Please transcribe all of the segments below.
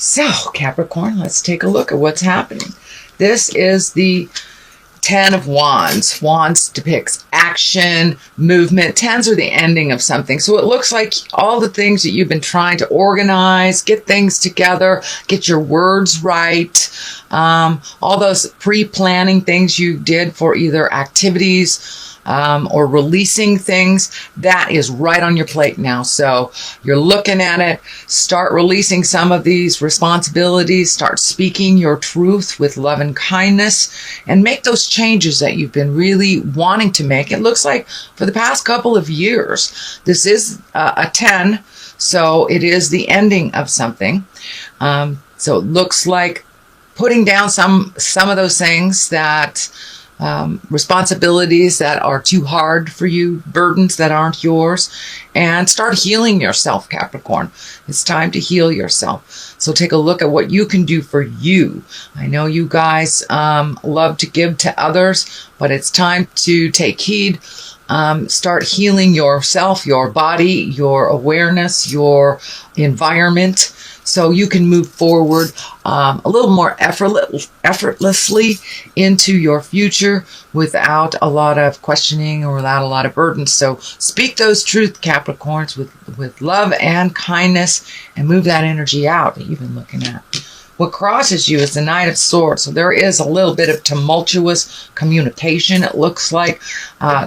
So, Capricorn, let's take a look at what's happening. This is the Ten of Wands. Wands depicts action, movement. Tens are the ending of something. So it looks like all the things that you've been trying to organize, get things together, get your words right, all those pre-planning things you did for either activities or releasing things, that is right on your plate now. So you're looking at it, start releasing some of these responsibilities, start speaking your truth with love and kindness, and make those changes that you've been really wanting to make. It looks like for the past couple of years, this is a 10, so it is the ending of something. So it looks like putting down some of those things that responsibilities that are too hard for you, burdens that aren't yours, and start healing yourself, Capricorn. It's time to heal yourself. So take a look at what you can do for you. I know you guys love to give to others, but it's time to take heed. Start healing yourself, your body, your awareness, your environment, so you can move forward a little more effortlessly into your future without a lot of questioning or without a lot of burdens. So speak those truth, Capricorns, with love and kindness, and move that energy out that you've been looking at. What crosses you is the Knight of Swords. So there is a little bit of tumultuous communication. It looks like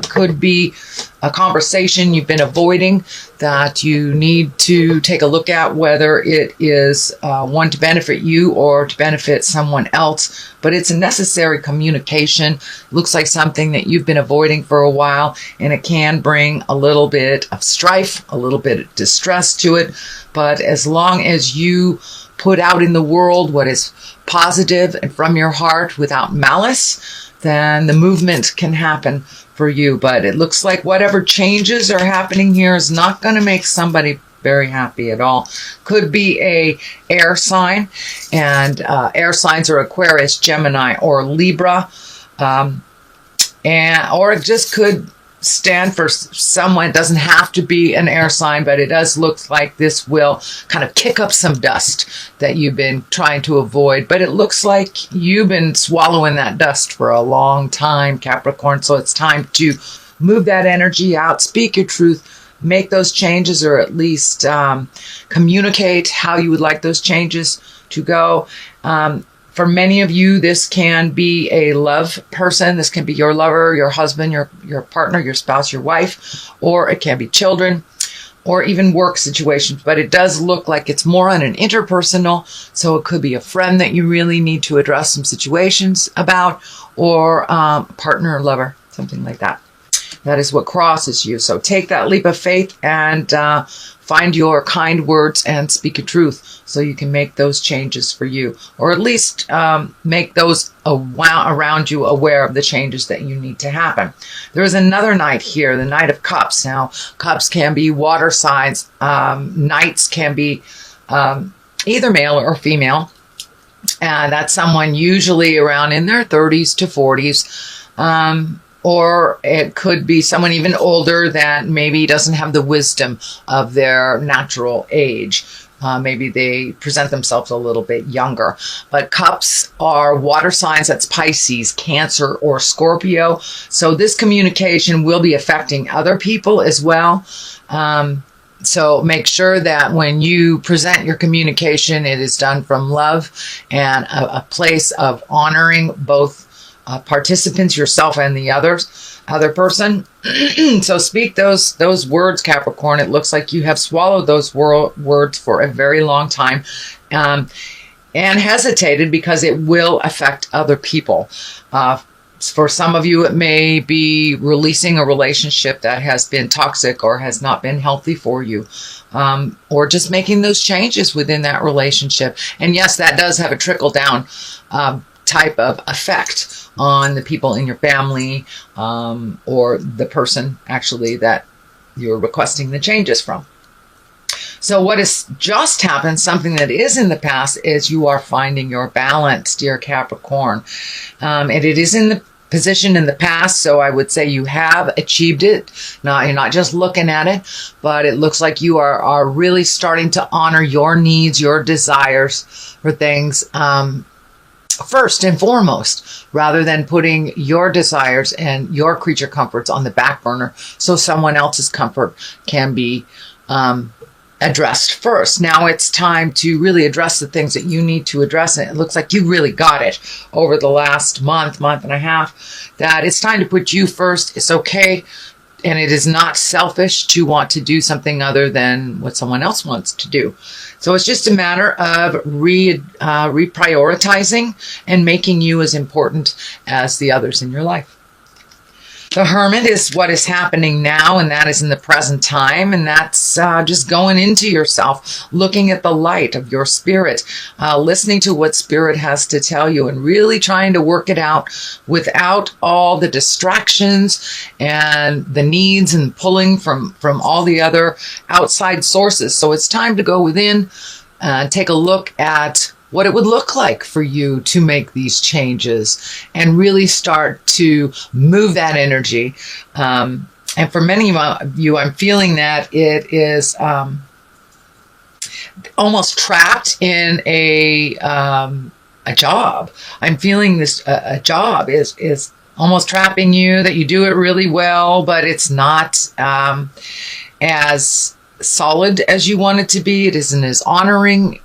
could be a conversation you've been avoiding that you need to take a look at, whether it is one to benefit you or to benefit someone else. But it's a necessary communication. Looks like something that you've been avoiding for a while, and it can bring a little bit of strife, a little bit of distress to it. But as long as you put out in the world what is positive and from your heart without malice, then the movement can happen for you. But it looks like whatever changes are happening here is not going to make somebody very happy at all. Could be a air sign, and air signs are Aquarius, Gemini, or Libra, or it just could stand for someone. It doesn't have to be an air sign, but it does look like this will kind of kick up some dust that you've been trying to avoid. But it looks like you've been swallowing that dust for a long time, Capricorn. So it's time to move that energy out, speak your truth, make those changes, or at least communicate how you would like those changes to go. For many of you, this can be a love person. This can be your lover, your husband, your partner, your spouse, your wife, or it can be children, or even work situations. But it does look like it's more on an interpersonal. So it could be a friend that you really need to address some situations about, or partner or lover, something like that. That is what crosses you. So take that leap of faith and find your kind words and speak your truth so you can make those changes for you, or at least make those around you aware of the changes that you need to happen. There's another Knight here, the Knight of Cups. Now, cups can be water signs. Knights can be either male or female. And that's someone usually around in their 30s to 40s. Or it could be someone even older that maybe doesn't have the wisdom of their natural age. Maybe they present themselves a little bit younger. But cups are water signs. That's Pisces, Cancer, or Scorpio. So this communication will be affecting other people as well. So make sure that when you present your communication, it is done from love and a place of honoring both participants, yourself and the other person. So speak those words, Capricorn. It looks like you have swallowed those words for a very long time, and hesitated because it will affect other people. For some of you, it may be releasing a relationship that has been toxic or has not been healthy for you, or just making those changes within that relationship. And yes, that does have a trickle down type of effect on the people in your family, or the person actually that you're requesting the changes from. So what has just happened, something that is in the past, is you are finding your balance, dear Capricorn. And it is in the position in the past. So I would say you have achieved it. Now, you're not just looking at it, but it looks like you are really starting to honor your needs, your desires for things, first and foremost, rather than putting your desires and your creature comforts on the back burner so someone else's comfort can be addressed first. Now it's time to really address the things that you need to address. And it looks like you really got it over the last month and a half, that it's time to put you first. It's okay. And it is not selfish to want to do something other than what someone else wants to do. So it's just a matter of reprioritizing and making you as important as the others in your life. The Hermit is what is happening now, and that is in the present time, and that's just going into yourself, looking at the light of your spirit, listening to what spirit has to tell you, and really trying to work it out without all the distractions and the needs and pulling from all the other outside sources. So it's time to go within and take a look at what it would look like for you to make these changes and really start to move that energy. And for many of you, I'm feeling that it is almost trapped in a job. I'm feeling this a job is almost trapping you, that you do it really well, but it's not as solid as you want it to be. It isn't as honoring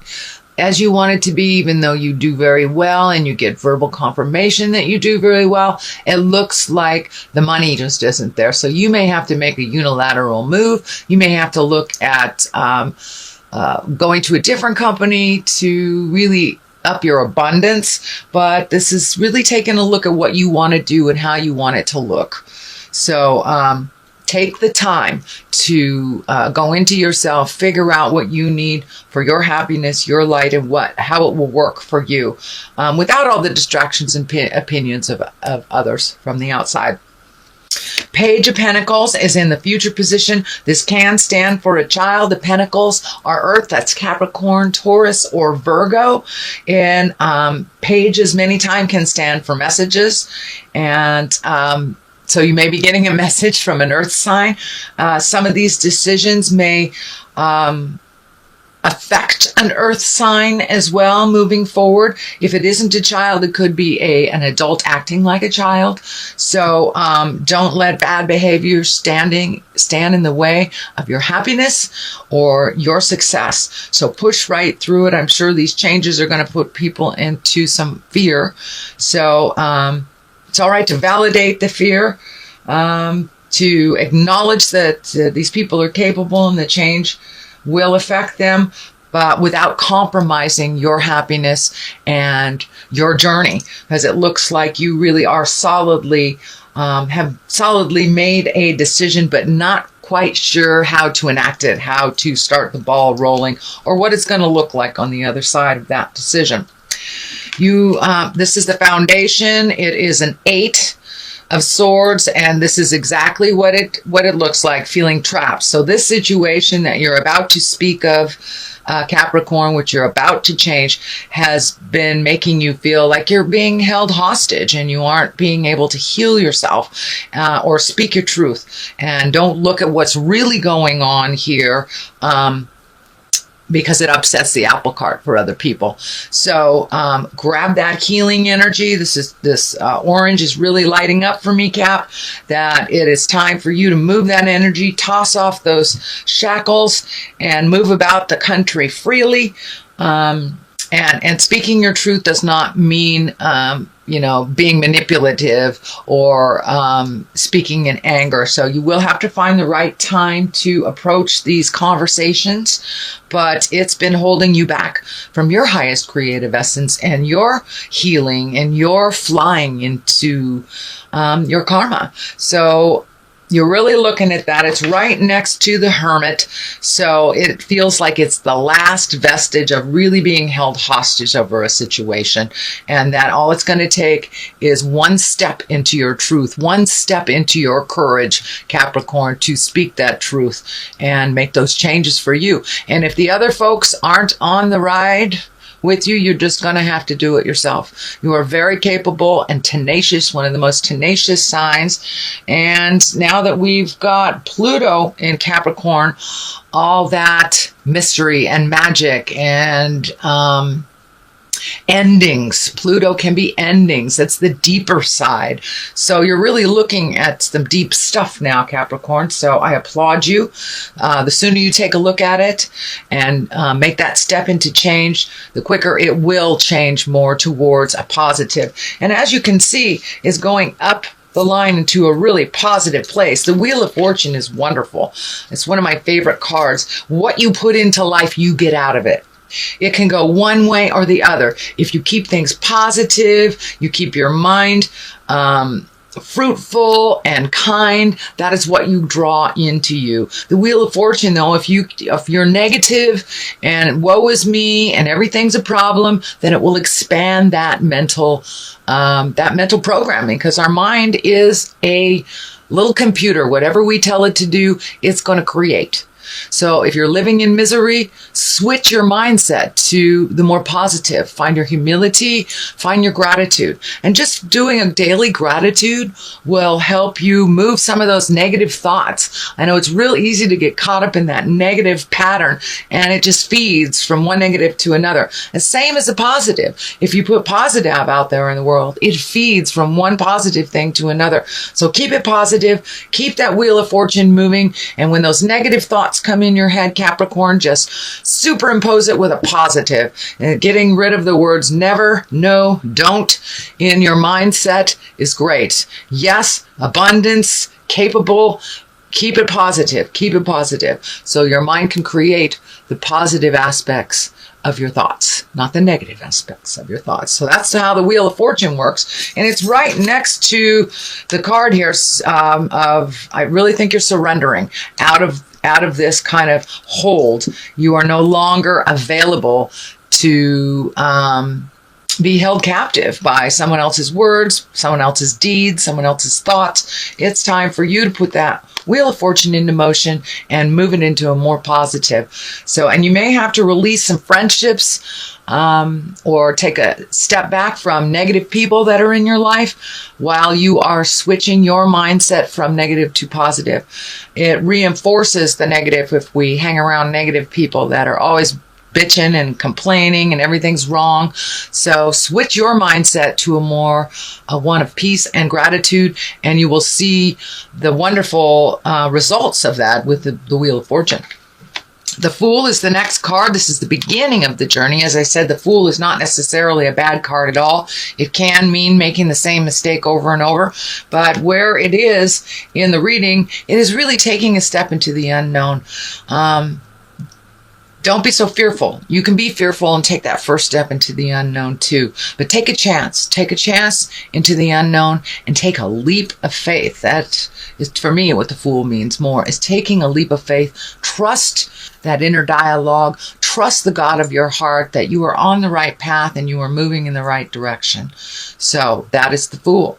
as you want it to be, even though you do very well and you get verbal confirmation that you do very well. It looks like the money just isn't there. So you may have to make a unilateral move. You may have to look at going to a different company to really up your abundance. But this is really taking a look at what you want to do and how you want it to look. So take the time to go into yourself, figure out what you need for your happiness, your light, and how it will work for you, without all the distractions and opinions of others from the outside. Page of Pentacles is in the future position. This can stand for a child. The Pentacles are Earth. That's Capricorn, Taurus, or Virgo. And pages many times can stand for messages. And so you may be getting a message from an earth sign. Some of these decisions may affect an earth sign as well moving forward. If it isn't a child, it could be an adult acting like a child. So don't let bad behavior stand in the way of your happiness or your success. So push right through it. I'm sure these changes are going to put people into some fear. So it's all right to validate the fear, to acknowledge that these people are capable and the change will affect them, but without compromising your happiness and your journey, because it looks like you really are have solidly made a decision, but not quite sure how to enact it, how to start the ball rolling, or what it's going to look like on the other side of that decision. This is the foundation. It is an 8 of Swords, and this is exactly what it looks like, feeling trapped. So this situation that you're about to speak of, Capricorn, which you're about to change, has been making you feel like you're being held hostage and you aren't being able to heal yourself or speak your truth. And don't look at what's really going on here, because it upsets the apple cart for other people. So grab that healing energy. This orange is really lighting up for me, Cap, that it is time for you to move that energy, toss off those shackles, and move about the country freely. And speaking your truth does not mean, being manipulative or speaking in anger. So you will have to find the right time to approach these conversations, but it's been holding you back from your highest creative essence and your healing and your flying into your karma. So you're really looking at that. It's right next to the Hermit. So it feels like it's the last vestige of really being held hostage over a situation. And that all it's going to take is one step into your truth, one step into your courage, Capricorn, to speak that truth and make those changes for you. And if the other folks aren't on the ride with you. You're just going to have to do it yourself. You are very capable and tenacious, one of the most tenacious signs. And now that we've got Pluto in Capricorn, all that mystery and magic and endings. Pluto can be endings. That's the deeper side. So you're really looking at some deep stuff now, Capricorn. So I applaud you. The sooner you take a look at it and make that step into change, the quicker it will change more towards a positive. And as you can see, is going up the line into a really positive place. The Wheel of Fortune is wonderful. It's one of my favorite cards. What you put into life, you get out of it. It can go one way or the other. If you keep things positive, you keep your mind fruitful and kind, that is what you draw into you. The Wheel of Fortune, though, if you're negative and woe is me and everything's a problem, then it will expand that mental programming, because our mind is a little computer. Whatever we tell it to do, it's going to create. So if you're living in misery, switch your mindset to the more positive. Find your humility, find your gratitude. And just doing a daily gratitude will help you move some of those negative thoughts. I know it's real easy to get caught up in that negative pattern, and it just feeds from one negative to another. The same as a positive. If you put positive out there in the world, it feeds from one positive thing to another. So keep it positive, keep that Wheel of Fortune moving, and when those negative thoughts come in your head, Capricorn, just superimpose it with a positive. And getting rid of the words never, no, don't in your mindset is great. Yes, abundance, capable. Keep it positive. Keep it positive. So your mind can create the positive aspects of your thoughts, not the negative aspects of your thoughts. So that's how the Wheel of Fortune works. And it's right next to the card here of, I really think you're surrendering out of this kind of hold. You are no longer available to be held captive by someone else's words, someone else's deeds, someone else's thoughts. It's time for you to put that Wheel of Fortune into motion and move it into a more positive. So, and you may have to release some friendships or take a step back from negative people that are in your life while you are switching your mindset from negative to positive. It reinforces the negative if we hang around negative people that are always bitching and complaining and everything's wrong. So switch your mindset to a one of peace and gratitude, and you will see the wonderful results of that with the Wheel of Fortune. The Fool is the next card. This is the beginning of the journey. As I said, the Fool is not necessarily a bad card at all. It can mean making the same mistake over and over. But where it is in the reading, it is really taking a step into the unknown. Don't be so fearful. You can be fearful and take that first step into the unknown too. But take a chance. Take a chance into the unknown and take a leap of faith. That is, for me, what the Fool means more, is taking a leap of faith. Trust that inner dialogue. Trust the God of your heart that you are on the right path and you are moving in the right direction. So that is the Fool.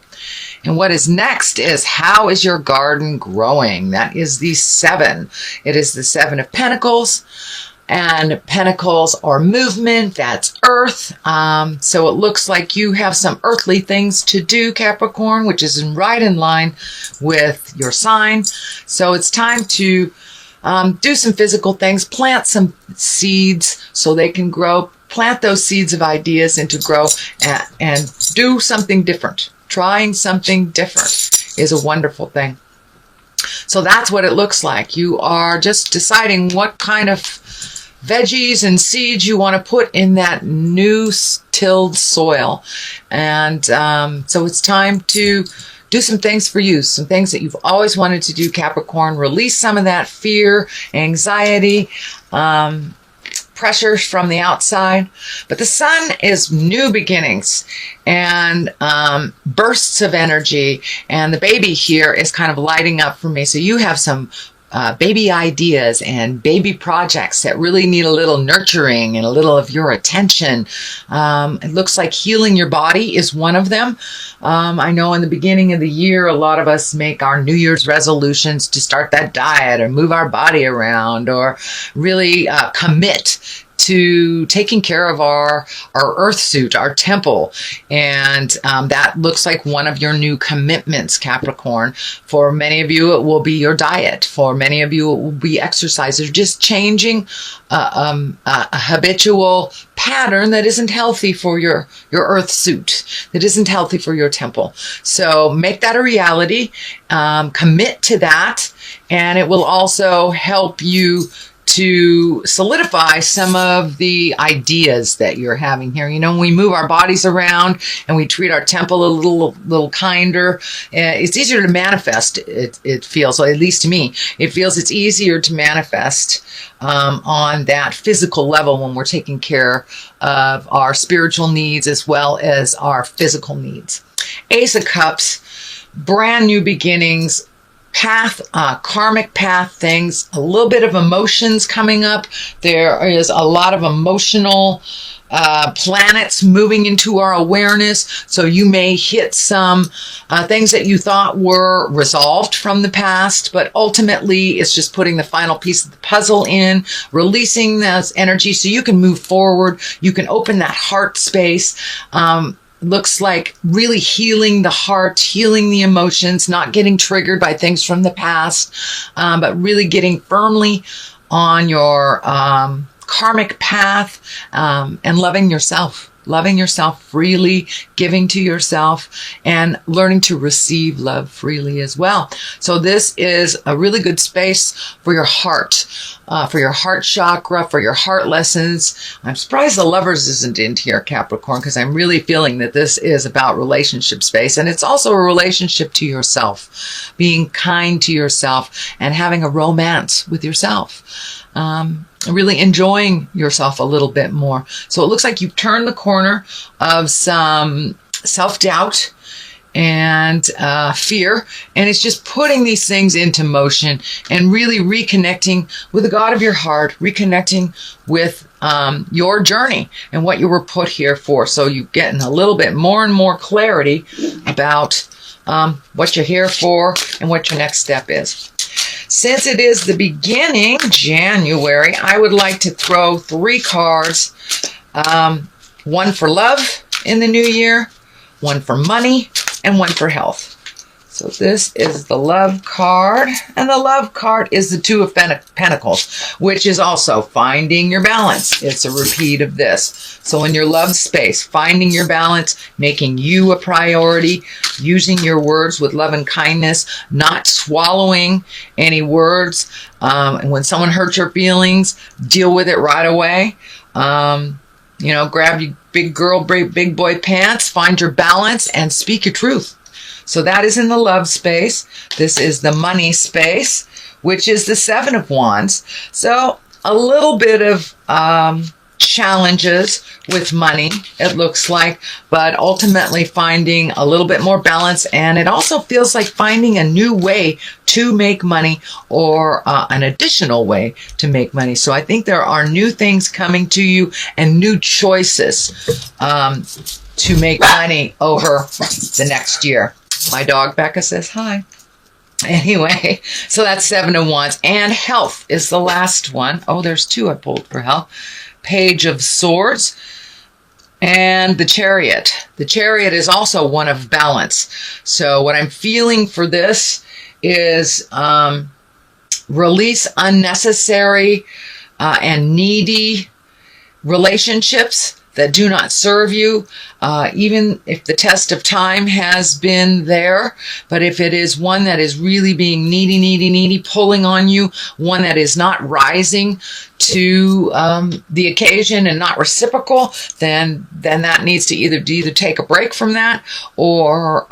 And what is next is, how is your garden growing? That is the 7. It is the 7 of Pentacles. And pentacles are movement, that's earth. So it looks like you have some earthly things to do, Capricorn, which is right in line with your sign. So it's time to do some physical things, plant some seeds so they can grow. Plant those seeds of ideas into grow and do something different. Trying something different is a wonderful thing. So that's what it looks like. You are just deciding what kind of veggies and seeds you want to put in that new tilled soil. And so it's time to do some things for you, some things that you've always wanted to do, Capricorn. Release some of that fear, anxiety, pressures from the outside. But the sun is new beginnings and bursts of energy. And the baby here is kind of lighting up for me. So you have some baby ideas and baby projects that really need a little nurturing and a little of your attention. It looks like healing your body is one of them. I know in the beginning of the year, a lot of us make our New Year's resolutions to start that diet or move our body around or really commit to taking care of our earth suit, our temple. And that looks like one of your new commitments, Capricorn. For many of you, it will be your diet. For many of you, it will be exercise. Or just changing a habitual pattern that isn't healthy for your earth suit, that isn't healthy for your temple. So make that a reality. Commit to that. And it will also help you to solidify some of the ideas that you're having here. You know, when we move our bodies around and we treat our temple a little kinder, it's easier to manifest. It feels, or at least to me, it feels it's easier to manifest on that physical level when we're taking care of our spiritual needs as well as our physical needs. Ace of Cups, brand new beginnings, karmic path things, a little bit of emotions coming up. There is a lot of emotional planets moving into our awareness. So you may hit some things that you thought were resolved from the past, but ultimately it's just putting the final piece of the puzzle in, releasing those energy so you can move forward. You can open that heart space. Looks like really healing the heart, healing the emotions, not getting triggered by things from the past, but really getting firmly on your karmic path and loving yourself freely, giving to yourself, and learning to receive love freely as well. So this is a really good space for your heart chakra, for your heart lessons. I'm surprised the Lovers isn't in here, Capricorn, because I'm really feeling that this is about relationship space. And it's also a relationship to yourself, being kind to yourself and having a romance with yourself. Really enjoying yourself a little bit more. So it looks like you've turned the corner of some self-doubt and fear, and it's just putting these things into motion and really reconnecting with the God of your heart, reconnecting with your journey and what you were put here for. So you're getting a little bit more and more clarity about what you're here for and what your next step is. Since it is the beginning, January, I would like to throw 3 cards. One for love in the new year, one for money, and one for health. So this is the love card, and the love card is the 2 of Pentacles, which is also finding your balance. It's a repeat of this. So in your love space, finding your balance, making you a priority, using your words with love and kindness, not swallowing any words. And when someone hurts your feelings, deal with it right away. Grab your big girl, big boy pants, find your balance, and speak your truth. So that is in the love space. This is the money space, which is the 7 of Wands. So a little bit of challenges with money, it looks like, but ultimately finding a little bit more balance. And it also feels like finding a new way to make money, or an additional way to make money. So I think there are new things coming to you and new choices to make money over the next year. My dog Becca says hi. Anyway, so that's 7 of Wands. And health is the last one. Oh, there's 2 I pulled for health. Page of Swords and the Chariot. The Chariot is also one of balance. So what I'm feeling for this is release unnecessary and needy relationships that do not serve you, even if the test of time has been there. But if it is one that is really being needy, pulling on you, one that is not rising to the occasion and not reciprocal, then that needs to either take a break from that or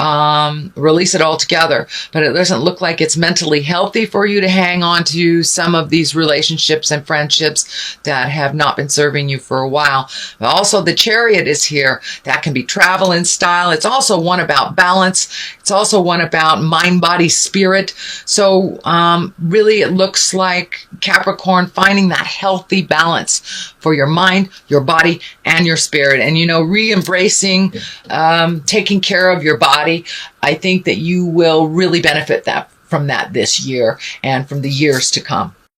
release it altogether. But it doesn't look like it's mentally healthy for you to hang on to some of these relationships and friendships that have not been serving you for a while. But also the Chariot is here. That can be travel and style. It's also one about balance. It's also one about mind, body, spirit. So really it looks like Capricorn finding that healthy balance for your mind, your body, and your spirit. And, re-embracing, taking care of your body. I think that you will really benefit from that this year and from the years to come.